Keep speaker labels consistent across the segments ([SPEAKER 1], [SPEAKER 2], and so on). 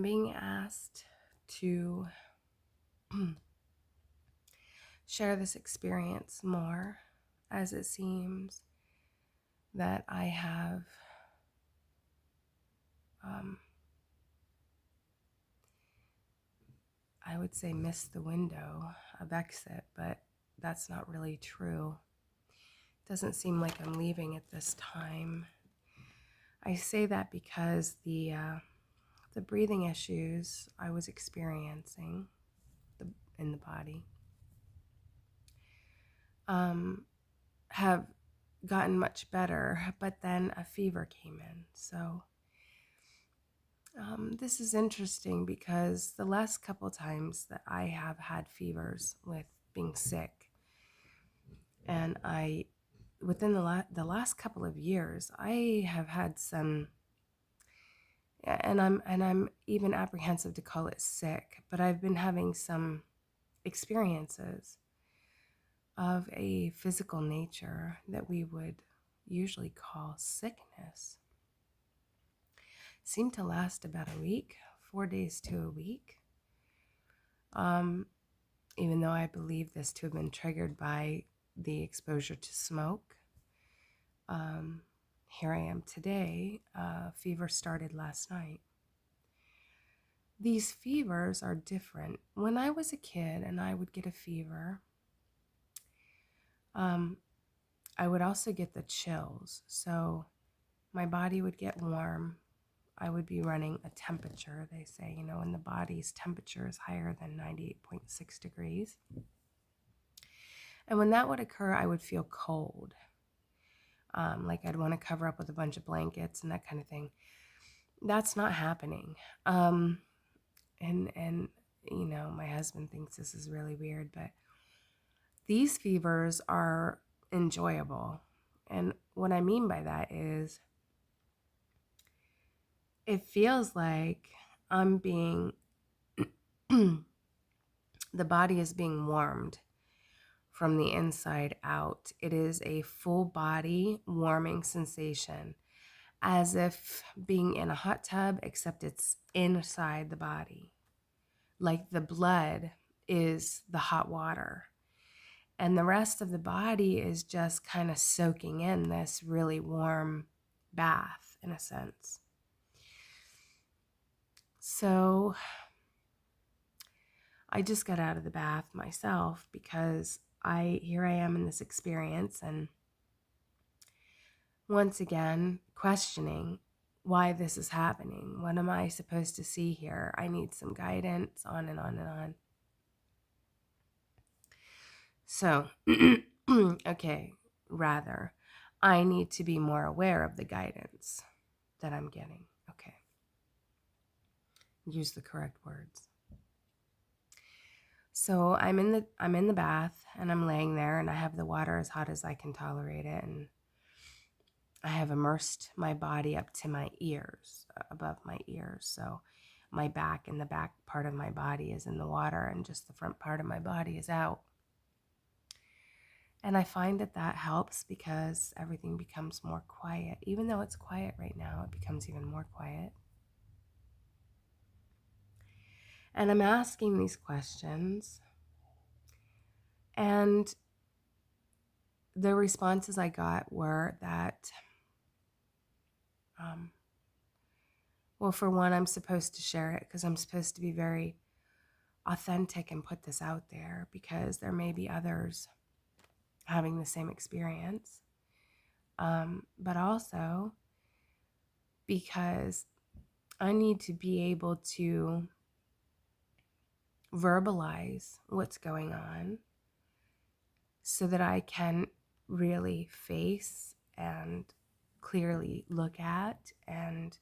[SPEAKER 1] I'm being asked to share this experience more, as it seems that I have um, I would say missed the window of exit, but that's not really true. It doesn't seem like I'm leaving at this time. I say that because the breathing issues I was experiencing in the body have gotten much better, but then a fever came in. So this is interesting because the last couple times that I have had fevers with being sick, and within the last couple of years, I have had some, and I'm even apprehensive to call it sick, but I've been having some experiences of a physical nature that we would usually call sickness. Seemed to last about a week, 4 days to a week. Even though I believe this to have been triggered by the exposure to smoke. Here I am today. Fever started last night. These fevers are different. When I was a kid and I would get a fever, I would also get the chills. So my body would get warm. I would be running a temperature, they say, when the body's temperature is higher than 98.6 degrees. And when that would occur, I would feel cold. Like I'd want to cover up with a bunch of blankets and that kind of thing. That's not happening. And my husband thinks this is really weird, but these fevers are enjoyable. And what I mean by that is it feels like I'm being, the body is being warmed from the inside out. It is a full body warming sensation, as if being in a hot tub, except it's inside the body. Like the blood is the hot water, and the rest of the body is just kind of soaking in this really warm bath, in a sense. So I just got out of the bath myself because here I am in this experience, and once again questioning why this is happening. What am I supposed to see here? I need some guidance, on and on and on. So, I need to be more aware of the guidance that I'm getting. Okay. Use the correct words. So I'm in the bath, and I'm laying there, and I have the water as hot as I can tolerate it, and I have immersed my body up to my ears, above my ears. So my back and the back part of my body is in the water, and just the front part of my body is out. And I find that helps because everything becomes more quiet. Even though it's quiet right now, it becomes even more quiet. And I'm asking these questions, and the responses I got were that, well, for one, I'm supposed to share it because I'm supposed to be very authentic and put this out there because there may be others having the same experience. But also because I need to be able to verbalize what's going on so that I can really face and clearly look at and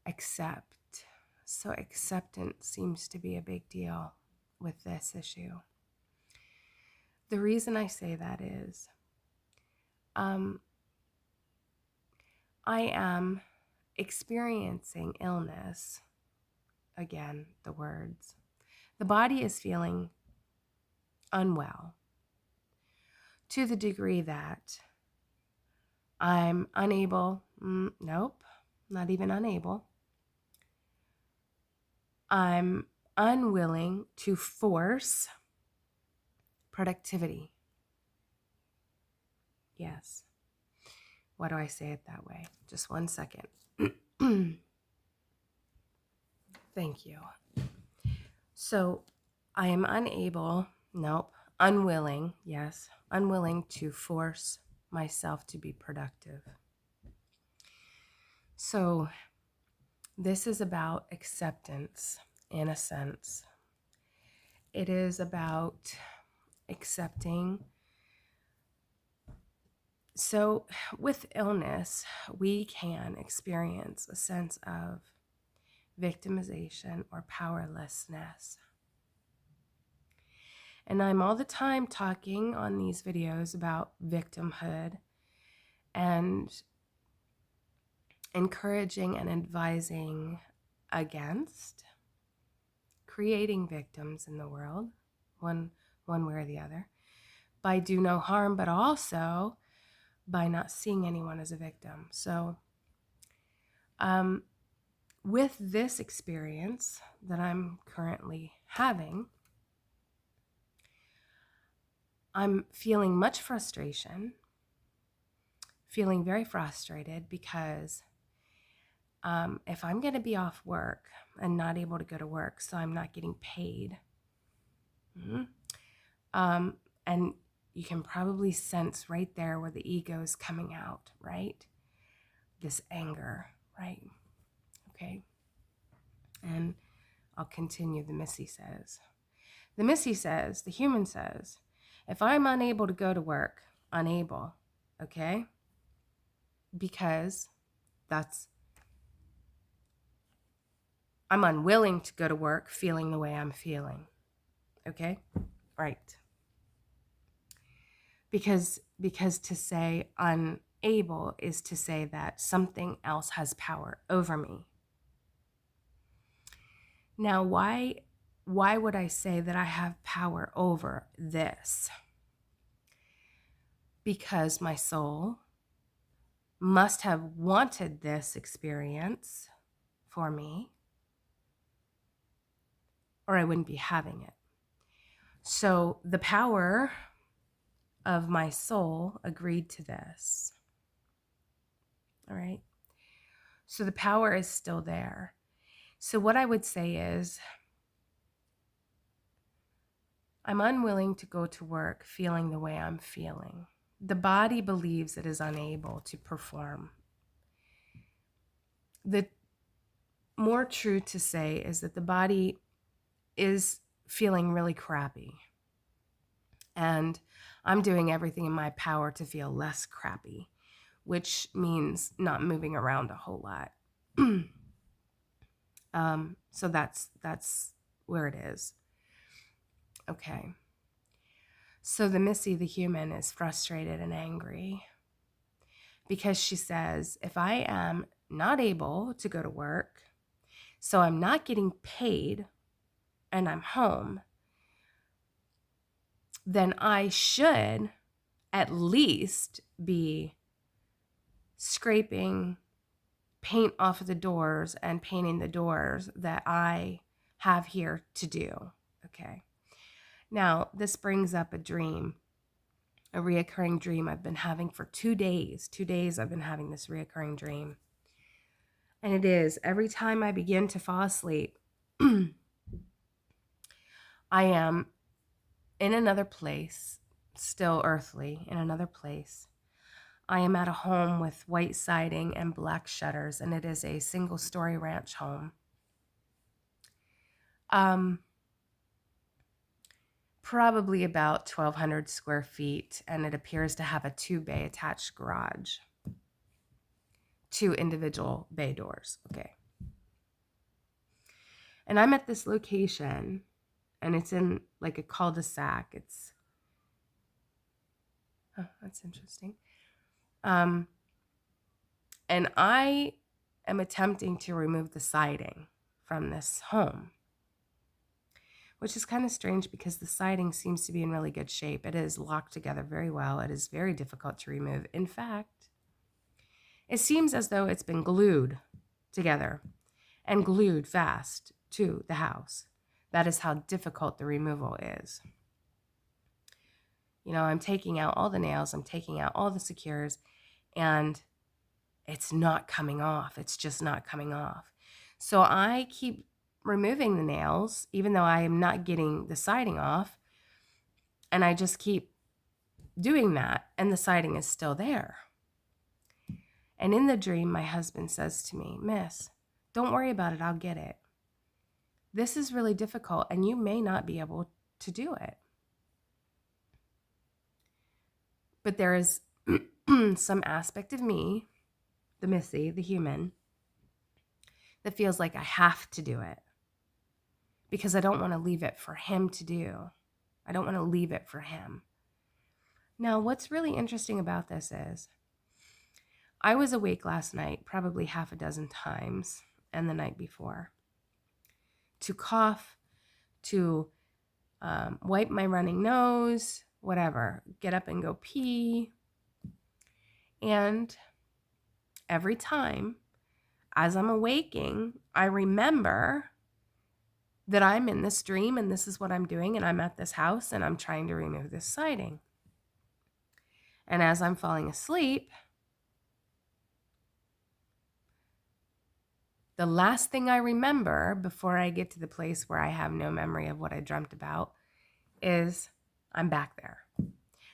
[SPEAKER 1] accept. So acceptance seems to be a big deal with this issue. The reason I say that is I am experiencing illness. Again, the words. The body is feeling unwell to the degree that I'm unable, Nope, not even unable. I'm unwilling to force productivity. Yes. Why do I say it that way? Just 1 second. Thank you. So I am unwilling, yes, unwilling to force myself to be productive. So this is about acceptance in a sense. It is about accepting. So with illness, we can experience a sense of victimization or powerlessness. And I'm all the time talking on these videos about victimhood and encouraging and advising against creating victims in the world, one way or the other, by do no harm, but also by not seeing anyone as a victim. So with this experience that I'm currently having, I'm feeling much frustration, feeling very frustrated because if I'm going to be off work and not able to go to work, so I'm not getting paid, and you can probably sense right there where the ego is coming out, right? This anger, right? Okay. And I'll continue. The Missy says, the human says, if I'm unable to go to work, unable, okay? Because I'm unwilling to go to work feeling the way I'm feeling, okay? Right. Because to say unable is to say that something else has power over me. Now, why would I say that I have power over this? Because my soul must have wanted this experience for me, or I wouldn't be having it. So the power of my soul agreed to this. All right. So the power is still there. So what I would say is, I'm unwilling to go to work feeling the way I'm feeling. The body believes it is unable to perform. The more true to say is that the body is feeling really crappy. And I'm doing everything in my power to feel less crappy, which means not moving around a whole lot. So that's where it is. Okay. So the Missy, the human, is frustrated and angry because she says, if I am not able to go to work, so I'm not getting paid and I'm home, then I should at least be scraping paint off of the doors and painting the doors that I have here to do. Okay. Now, this brings up a dream, a reoccurring dream I've been having for 2 days. 2 days I've been having this reoccurring dream. And it is every time I begin to fall asleep, I am in another place, still earthly, in another place. I am at a home with white siding and black shutters, and it is a single-story ranch home. Probably about 1,200 square feet, and it appears to have a 2-bay attached garage. 2 individual bay doors, okay. And I'm at this location, and it's in like a cul-de-sac. That's interesting. And I am attempting to remove the siding from this home, which is kind of strange because the siding seems to be in really good shape. It is locked together very well. It is very difficult to remove. In fact, It seems as though it's been glued together and glued fast to the house. That is how difficult the removal is. You know, I'm taking out all the nails, I'm taking out all the secures, and it's not coming off. It's just not coming off. So I keep removing the nails, even though I am not getting the siding off. And I just keep doing that, and the siding is still there. And in the dream, my husband says to me, Miss, don't worry about it. I'll get it. This is really difficult, and you may not be able to do it. But there is some aspect of me, the Missy, the human, that feels like I have to do it because I don't want to leave it for him to do. I don't want to leave it for him. Now, what's really interesting about this is I was awake last night probably half a dozen times and the night before to cough, to wipe my running nose, whatever, get up and go pee. And every time as I'm awaking, I remember that I'm in this dream and this is what I'm doing, and I'm at this house and I'm trying to remove this siding. And as I'm falling asleep, the last thing I remember before I get to the place where I have no memory of what I dreamt about is I'm back there.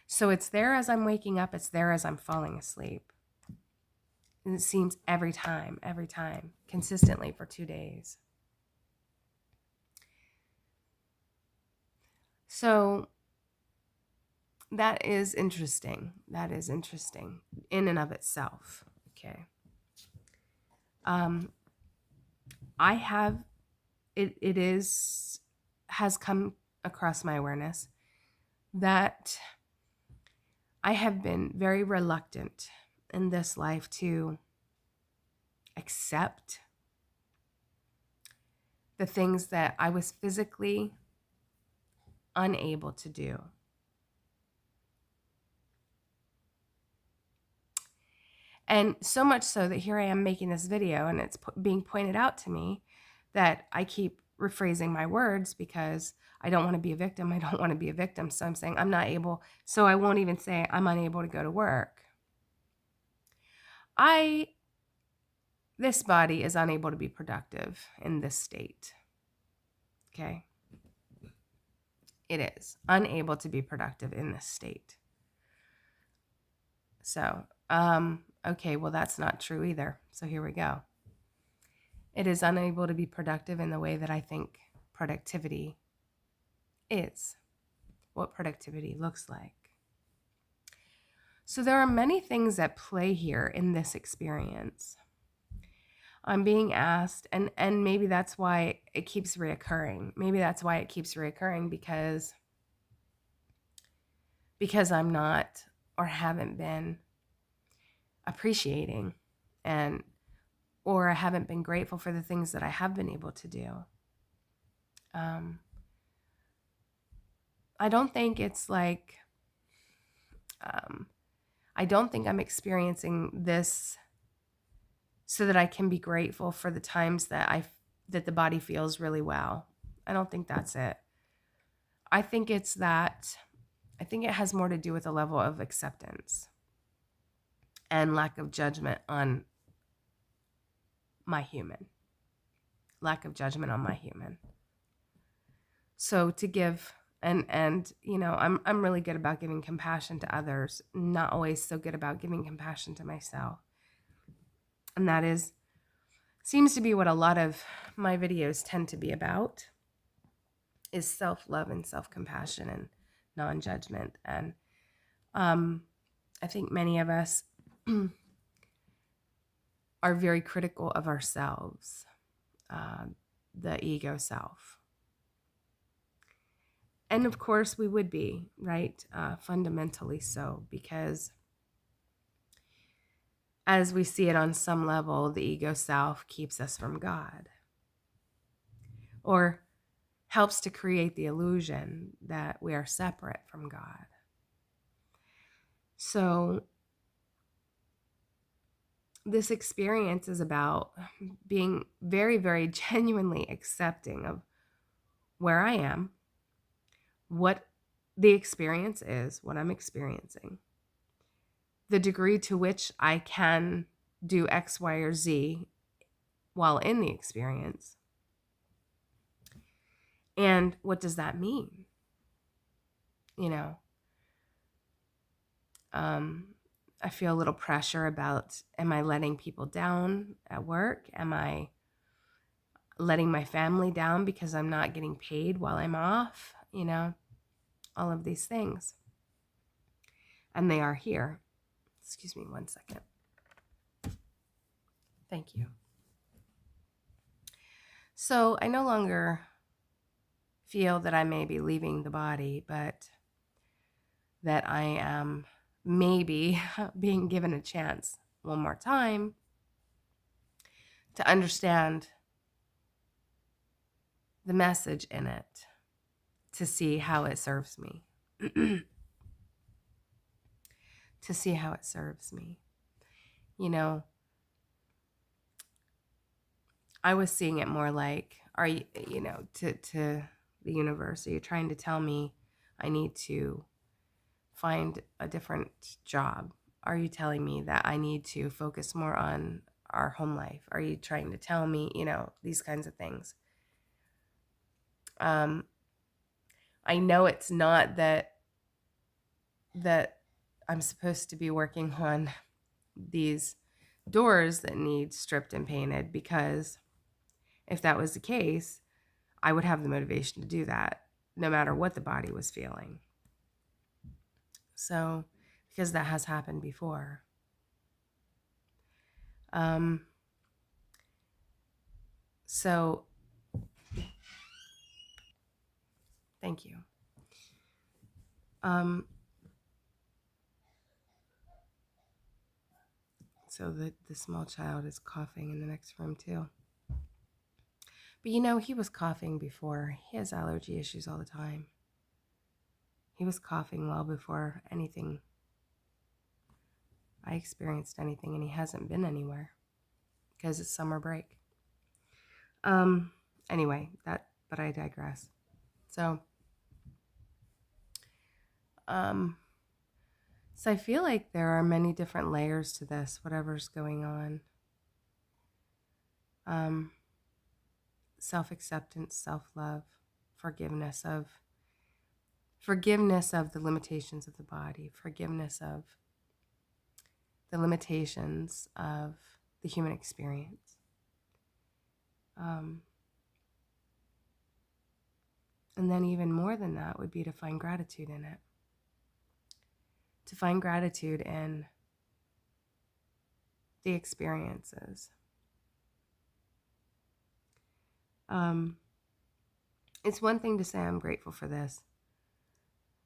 [SPEAKER 1] So it's there as I'm waking up, it's there as I'm falling asleep. And it seems every time, consistently for 2 days. So that is interesting. That is interesting in and of itself. Okay. I have, has come across my awareness that I have been very reluctant in this life to accept the things that I was physically unable to do. And so much so that here I am making this video and it's being pointed out to me that I keep rephrasing my words because I don't want to be a victim. I don't want to be a victim. So I'm saying I'm not able. So I won't even say I'm unable to go to work. This body is unable to be productive in this state. Okay. It is unable to be productive in this state. So, okay, well, that's not true either. So here we go. It is unable to be productive in the way that I think productivity is, what productivity looks like. So there are many things at play here in this experience. I'm being asked, and maybe that's why it keeps reoccurring. Maybe that's why it keeps reoccurring because I'm not or haven't been appreciating or I haven't been grateful for the things that I have been able to do. I don't think it's like, I don't think I'm experiencing this so that I can be grateful for the times that the body feels really well. I don't think that's it. I think it has more to do with a level of acceptance and lack of judgment on my human. So to give and you know, I'm really good about giving compassion to others, not always so good about giving compassion to myself. And that seems to be what a lot of my videos tend to be about, is self-love and self-compassion and non-judgment. And I think many of us are very critical of ourselves, the ego self. And of course we would be, right? Fundamentally so, because as we see it on some level, the ego self keeps us from God, or helps to create the illusion that we are separate from God. So this experience is about being very, very genuinely accepting of where I am, what the experience is, what I'm experiencing, the degree to which I can do X, Y, or Z while in the experience. And what does that mean? You know, I feel a little pressure about, am I letting people down at work? Am I letting my family down because I'm not getting paid while I'm off? You know, all of these things. And they are here. Excuse me 1 second. Thank you. So I no longer feel that I may be leaving the body, but that I am maybe being given a chance one more time to understand the message in it, to see how it serves me. To see how it serves me. You know, I was seeing it more like, are you, to the universe, are you trying to tell me I need to find a different job? Are you telling me that I need to focus more on our home life? Are you trying to tell me, these kinds of things? I know it's not that I'm supposed to be working on these doors that need stripped and painted, because if that was the case, I would have the motivation to do that no matter what the body was feeling. So, because that has happened before. So thank you. So the small child is coughing in the next room too. But he was coughing before. He has allergy issues all the time. He was coughing well before I experienced anything, and he hasn't been anywhere because it's summer break. Anyway, but I digress. So I feel like there are many different layers to this, whatever's going on. Self-acceptance, self-love, forgiveness of the limitations of the body, forgiveness of the limitations of the human experience. And then even more than that would be to find gratitude in it. To find gratitude in the experiences. It's one thing to say I'm grateful for this,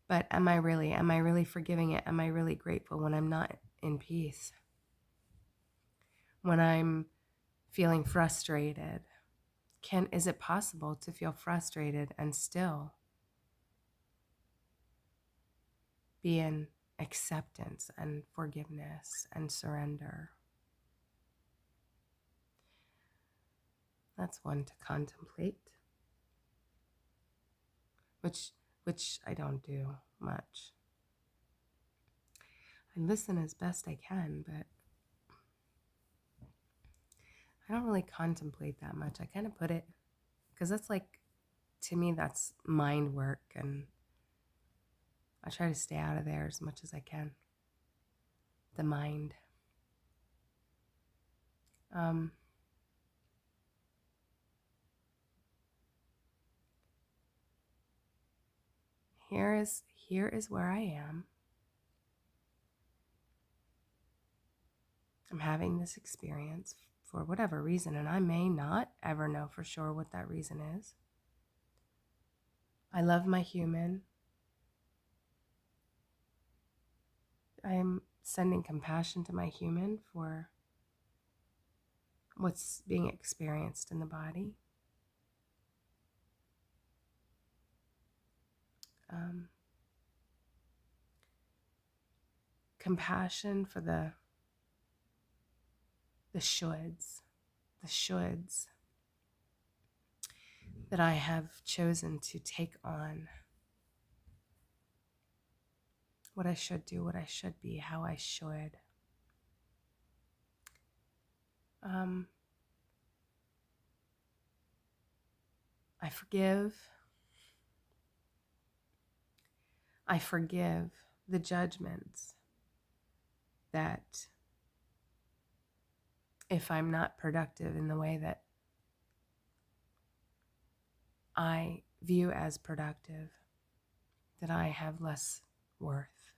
[SPEAKER 1] but am I really forgiving it? Am I really grateful when I'm not in peace? When I'm feeling frustrated? Is it possible to feel frustrated and still be in acceptance and forgiveness and surrender? That's one to contemplate, which I don't do much. I listen as best I can, but I don't really contemplate that much. I kind of put it, because that's like, to me, that's mind work, and I try to stay out of there as much as I can. The mind. Here is where I am. I'm having this experience for whatever reason, and I may not ever know for sure what that reason is. I love my human. I'm sending compassion to my human for what's being experienced in the body. Compassion for the the shoulds that I have chosen to take on, what I should do, what I should be, how I should. I forgive. I forgive the judgments that if I'm not productive in the way that I view as productive, that I have less worth.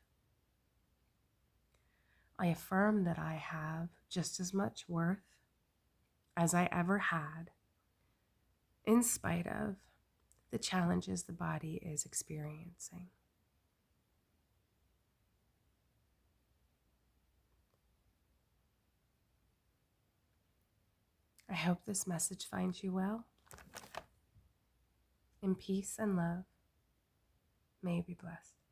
[SPEAKER 1] I affirm that I have just as much worth as I ever had, in spite of the challenges the body is experiencing. I hope this message finds you well. In peace and love, may you be blessed.